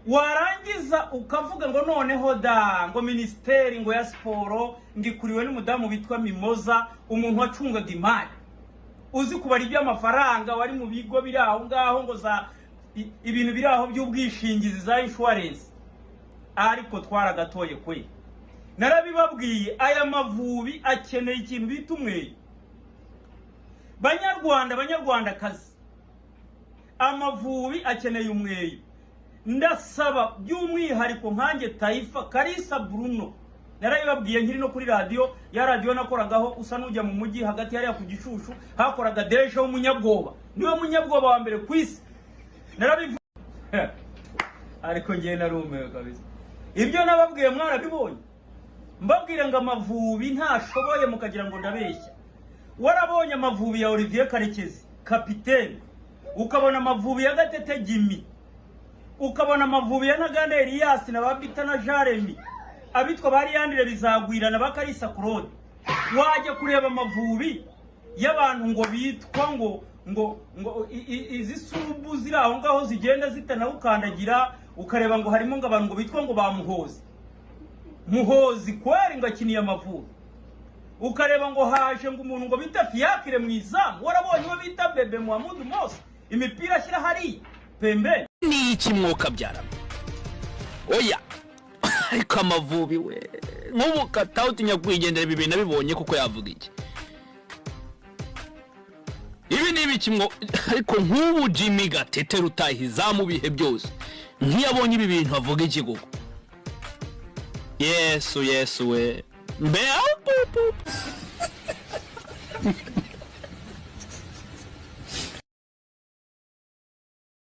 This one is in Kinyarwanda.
warangiza ukavuga ngo noneho da ngo ministeri ngo ya siporo ngikuriwe n'umudamu bitwa Mimoza umuntu wacungaga imari uzi kubara iby'amafaranga wari mu bigo biri aho ngaho ngo za ibintu biri aho by'ubwishingizi za insurance ariko twaragatoye kwe narabibabwiye aya mavubi akeneye ikintu bita umweyo banyarwandakazi amavubi akeneye umweyo ndasaba by'umwihariko nkanjye Taifa Kalisa Bruno narabibabwiye nkiri no kuri radio ya radio nakoragaho usa n'ujya mu mujyi hagati yari ku Gishushu hakoraga Dereje w'umunyabwoba niwe munyabwoba wa mbere kwisi narabivuga ariko ngiye narumewe kabisa ibyo nababwiye mwarabibonye mbabwire ngo amavubi ntashoboye mukagira ngo ndabeshya warabonye amavubi ya Olivier Karekezi kapiteni ukabona amavubi ya Gatete Jimmy ukabona amavubi ya Ntaganda Elias na babita na Jeremy abitwa bari yandire bizagwira na bakarisa Claude waje kureba amavubi y'abantu ngo bitwa ngo izi subu ziri aho ngaho zigenda zitana ukandagira ukareba ngo harimo ngo abantu ngo bitwa ngo muhozi kweri ngo akiniye amavubi ukareba ngo haje ngo umuntu ngo bita Fiakire mwizamu warabonye ngo bita Bebe Muhammad Mose imipira ashyira hari pembe ni iki mwoka byara oya ariko amavubi we nk'ubu katauti nyakwigendera bibi nabibonye kuko yavuga iki ibi ni ibiki mwo ariko nk'ubu Jimmy Gatete rutahiza mu bihe byose nkiyabonye ibi bintu avuga iki koko yesu we mbe